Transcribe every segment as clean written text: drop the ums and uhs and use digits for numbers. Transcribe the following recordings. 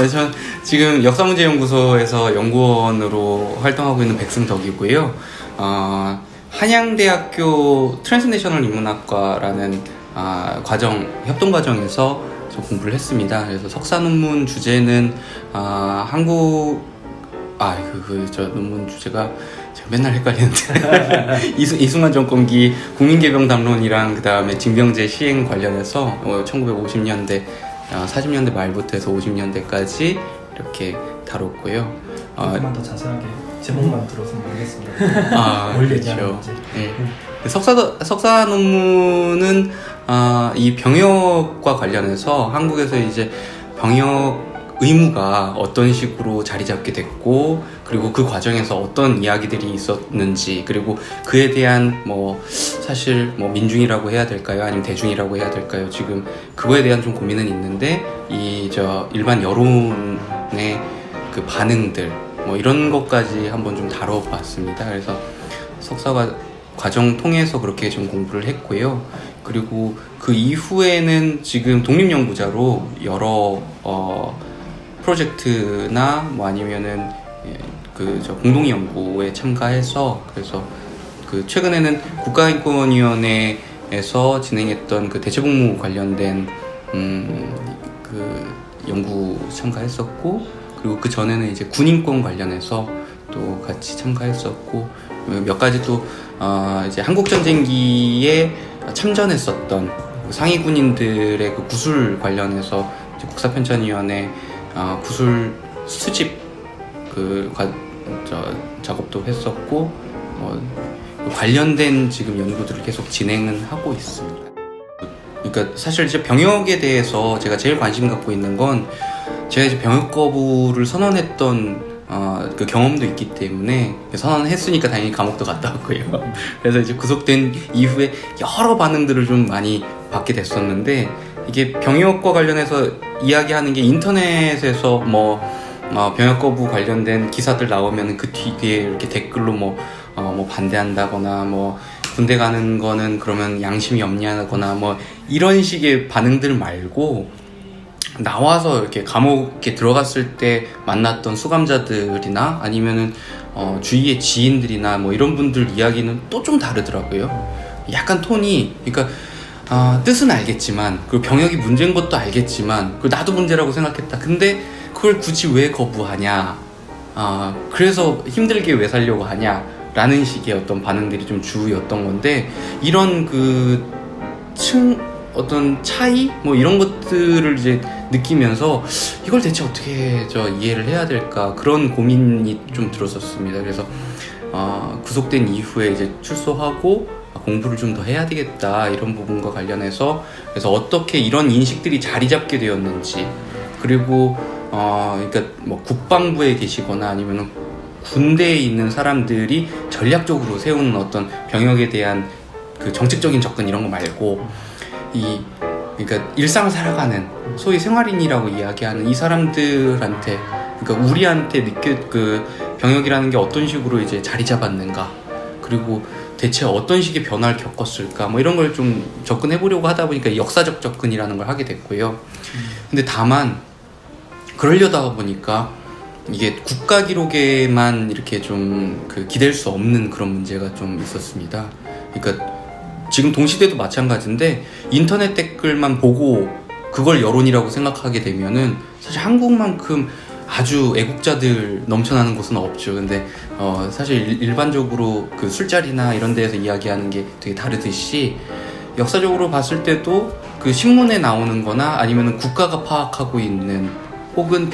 전 지금 역사문제연구소에서 연구원으로 활동하고 있는 백승덕이고요. 한양대학교 트랜스내셔널 인문학과라는 협동 과정에서 저 공부를 했습니다. 그래서 석사 논문 주제는 저 논문 주제가 제가 맨날 헷갈리는데 이승만 정권기 국민개병담론이랑 그 다음에 징병제 시행 관련해서 1950년대 40년대 말부터 해서 50년대까지 이렇게 다뤘고요. 조금만 더 자세하게 제목만 들어서 모르겠습니다. 뭘 얘기하는지. 네. 석사 논문은 이 병역과 관련해서 한국에서 이제 병역 의무가 어떤 식으로 자리 잡게 됐고, 그리고 그 과정에서 어떤 이야기들이 있었는지, 그리고 그에 대한 사실 민중이라고 해야 될까요? 아니면 대중이라고 해야 될까요? 지금 그거에 대한 좀 고민은 있는데, 일반 여론의 그 반응들, 이런 것까지 한번 좀 다뤄봤습니다. 그래서 석사 과정 통해서 그렇게 좀 공부를 했고요. 그리고 그 이후에는 지금 독립연구자로 여러 프로젝트나 아니면은 공동 연구에 참가해서, 그래서 최근에는 국가인권위원회에서 진행했던 대체복무 관련된 연구 참가했었고, 그리고 그 전에는 이제 군인권 관련해서 또 같이 참가했었고, 몇 가지 또 이제 한국전쟁기에 참전했었던 상위 군인들의 구술 관련해서 국사편찬위원회 구술 수집 작업도 했었고, 관련된 지금 연구들을 계속 진행은 하고 있습니다. 그러니까 사실 이제 병역에 대해서 제가 제일 관심 갖고 있는 건, 제가 이제 병역 거부를 선언했던 그 경험도 있기 때문에, 선언했으니까 당연히 감옥도 갔다 왔고요. 그래서 이제 구속된 이후에 여러 반응들을 좀 많이 받게 됐었는데, 이게 병역과 관련해서 이야기하는 게 인터넷에서 병역 거부 관련된 기사들 나오면 그 뒤에 이렇게 댓글로 반대한다거나 군대 가는 거는 그러면 양심이 없냐거나 이런 식의 반응들 말고, 나와서 이렇게 감옥에 들어갔을 때 만났던 수감자들이나 아니면은 주위의 지인들이나 이런 분들 이야기는 또 좀 다르더라고요. 약간 톤이, 그러니까 뜻은 알겠지만, 그리고 병역이 문제인 것도 알겠지만, 나도 문제라고 생각했다. 근데 그걸 굳이 왜 거부하냐? 그래서 힘들게 왜 살려고 하냐? 라는 식의 어떤 반응들이 좀 주였던 건데, 이런 어떤 차이? 이런 것들을 이제 느끼면서 이걸 대체 어떻게 이해를 해야 될까? 그런 고민이 좀 들었었습니다. 그래서 구속된 이후에 이제 출소하고 공부를 좀 더 해야 되겠다, 이런 부분과 관련해서, 그래서 어떻게 이런 인식들이 자리 잡게 되었는지, 그리고 그러니까 국방부에 계시거나 아니면 군대에 있는 사람들이 전략적으로 세우는 어떤 병역에 대한 정책적인 접근 이런 거 말고, 그러니까 일상을 살아가는 소위 생활인이라고 이야기하는 이 사람들한테, 그러니까 우리한테 병역이라는 게 어떤 식으로 이제 자리 잡았는가, 그리고 대체 어떤 식의 변화를 겪었을까, 이런 걸 좀 접근해 보려고 하다 보니까 역사적 접근이라는 걸 하게 됐고요. 근데 다만 그러려다 보니까 이게 국가 기록에만 이렇게 좀 기댈 수 없는 그런 문제가 좀 있었습니다. 그러니까 지금 동시대도 마찬가지인데, 인터넷 댓글만 보고 그걸 여론이라고 생각하게 되면은 사실 한국만큼 아주 애국자들 넘쳐나는 곳은 없죠. 근데 사실 일반적으로 술자리나 이런 데에서 이야기하는 게 되게 다르듯이, 역사적으로 봤을 때도 신문에 나오는 거나 아니면 국가가 파악하고 있는, 혹은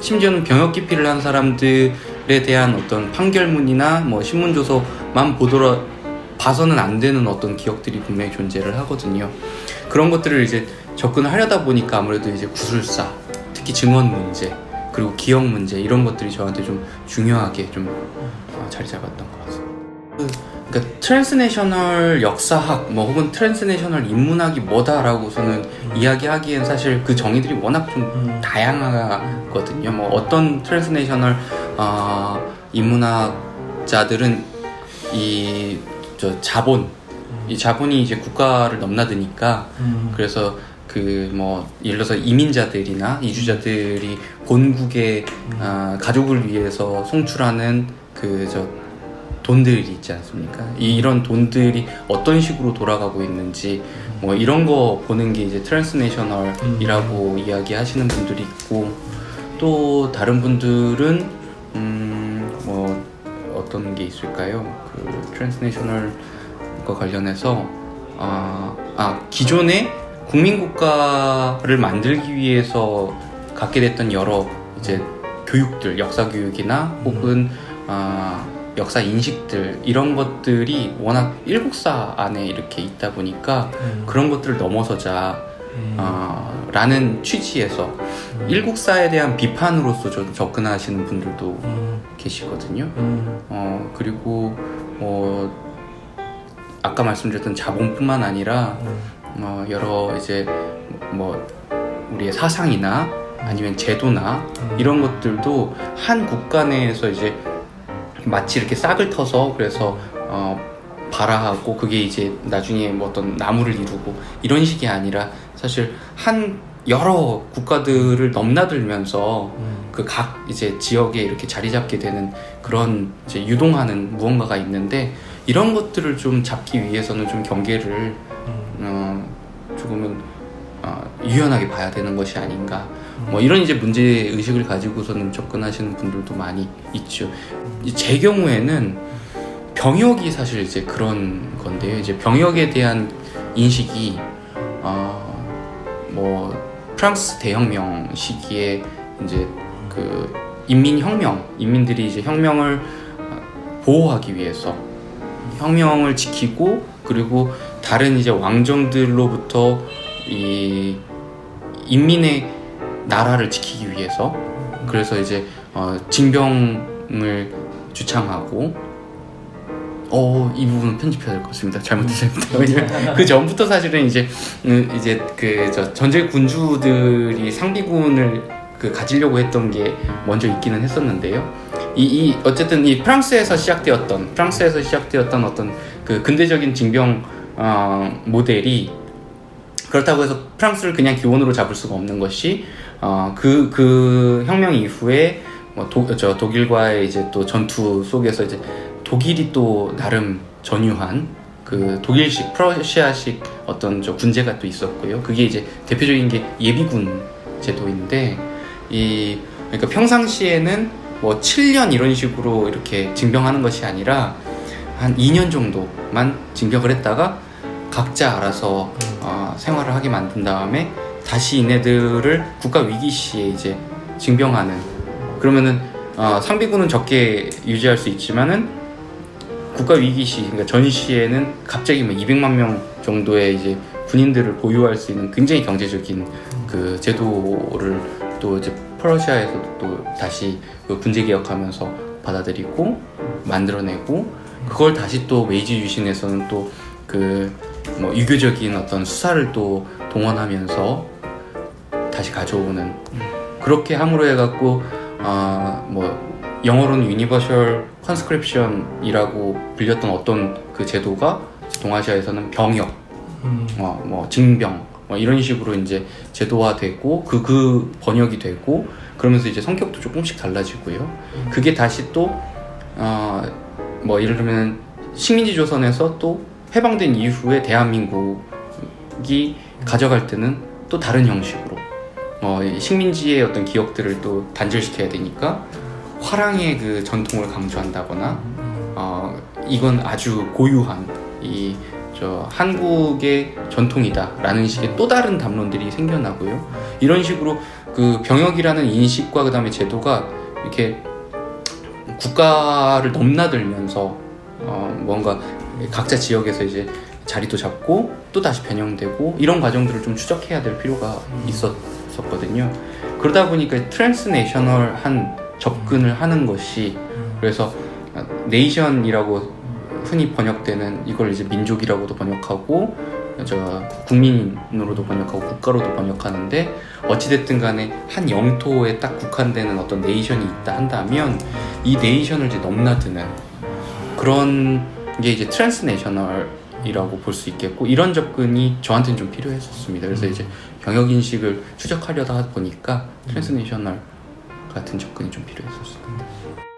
심지어는 병역 기피를 한 사람들에 대한 어떤 판결문이나 신문조서만 봐서는 안 되는 어떤 기억들이 분명히 존재를 하거든요. 그런 것들을 이제 접근을 하려다 보니까 아무래도 이제 구술사, 특히 증언 문제, 그리고 기억 문제, 이런 것들이 저한테 좀 중요하게 좀 자리 잡았던 것 같습니다. 그러니까 트랜스내셔널 역사학 혹은 트랜스내셔널 인문학이 뭐다라고서는 이야기하기엔 사실 그 정의들이 워낙 좀 다양하거든요. 어떤 트랜스내셔널 인문학자들은 이 자본이 이제 국가를 넘나드니까, 그래서 그 뭐 예를 들어서 이민자들이나 이주자들이 본국의 가족을 위해서 송출하는 그 돈들이 있지 않습니까? 이런 돈들이 어떤 식으로 돌아가고 있는지 뭐 이런 거 보는 게 이제 트랜스내셔널이라고 이야기하시는 분들이 있고, 또 다른 분들은 뭐 어떤 게 있을까요? 그 트랜스내셔널과 관련해서 기존의 국민국가를 만들기 위해서 갖게 됐던 여러 이제 교육들, 역사 교육이나 혹은 역사 인식들, 이런 것들이 워낙 일국사 안에 이렇게 있다 보니까 그런 것들을 넘어서자 라는 취지에서 일국사에 대한 비판으로서 좀 접근하시는 분들도 계시거든요. 그리고 아까 말씀드렸던 자본뿐만 아니라 여러 이제 뭐 우리의 사상이나 아니면 제도나 이런 것들도 한 국가 내에서 이제 마치 이렇게 싹을 터서 그래서 발화하고 그게 이제 나중에 뭐 어떤 나무를 이루고 이런 식이 아니라 사실 한 여러 국가들을 넘나들면서 그 각 이제 지역에 이렇게 자리 잡게 되는 그런 이제 유동하는 무언가가 있는데, 이런 것들을 좀 잡기 위해서는 좀 경계를 조금은 유연하게 봐야 되는 것이 아닌가, 뭐 이런 이제 문제 의식을 가지고서는 접근하시는 분들도 많이 있죠. 제 경우에는 병역이 사실 이제 그런 건데요. 이제 병역에 대한 인식이 뭐 프랑스 대혁명 시기에 이제 그 인민들이 이제 혁명을 보호하기 위해서 혁명을 지키고, 그리고 다른 이제 왕정들로부터 이 인민의 나라를 지키기 위해서, 그래서 이제 징병을 주창하고, 이 부분은 편집해야 될 것 같습니다. 잘못했습니다. 왜냐면 그 전부터 사실은 이제 전제 군주들이 상비군을 가지려고 했던 게 먼저 있기는 했었는데요. 어쨌든 이 프랑스에서 시작되었던 어떤 그 근대적인 징병 모델이, 그렇다고 해서 프랑스를 그냥 기원으로 잡을 수가 없는 것이 그 혁명 이후에 뭐 독일과의 이제 또 전투 속에서 이제 독일이 또 나름 전유한 그 독일식 프러시아식 어떤 군제가 또 있었고요. 그게 이제 대표적인 게 예비군 제도인데, 그러니까 평상시에는 뭐 7년 이런 식으로 이렇게 징병하는 것이 아니라 한 2년 정도만 징병을 했다가 각자 알아서 생활을 하게 만든 다음에 다시 이네들을 국가 위기 시에 이제 징병하는, 그러면은 상비군은 적게 유지할 수 있지만은 국가 위기 시, 그러니까 전시에는 갑자기 뭐 200만 명 정도의 이제 군인들을 보유할 수 있는 굉장히 경제적인 그 제도를 또 이제 프러시아에서도 또 다시 그 군제 개혁하면서 받아들이고 만들어내고, 그걸 다시 또 메이지 유신에서는 또 그 뭐 유교적인 어떤 수사를 또 동원하면서 다시 가져오는, 그렇게 함으로 해갖고 뭐 영어로는 유니버셜 컨스크립션이라고 불렸던 어떤 그 제도가 동아시아에서는 병역, 뭐 징병, 뭐 이런 식으로 이제 제도화되고 그 번역이 되고, 그러면서 이제 성격도 조금씩 달라지고요. 그게 다시 또 뭐 예를 들면 식민지 조선에서 또 해방된 이후에 대한민국이 가져갈 때는 또 다른 형식으로 식민지의 어떤 기억들을 또 단절시켜야 되니까 화랑의 그 전통을 강조한다거나 이건 아주 고유한 한국의 전통이다라는 식의 또 다른 담론들이 생겨나고요. 이런 식으로 그 병역이라는 인식과 그 다음에 제도가 이렇게 국가를 넘나들면서 뭔가 각자 지역에서 이제 자리도 잡고 또 다시 변형되고, 이런 과정들을 좀 추적해야 될 필요가 있었거든요. 그러다 보니까 트랜스내셔널한 접근을 하는 것이, 그래서 네이션이라고 흔히 번역되는 이걸 이제 민족이라고도 번역하고 국민으로도 번역하고 국가로도 번역하는데, 어찌됐든 간에 한 영토에 딱 국한되는 어떤 네이션이 있다 한다면 이 네이션을 이제 넘나드는 그런 게 이제 트랜스내셔널 접근이라고 볼 수 있겠고 이런 접근이 저한테는 좀 필요했었습니다. 그래서 이제 경역인식을 추적하려다 보니까 트랜스내셔널 같은 접근이 좀 필요했었습니다.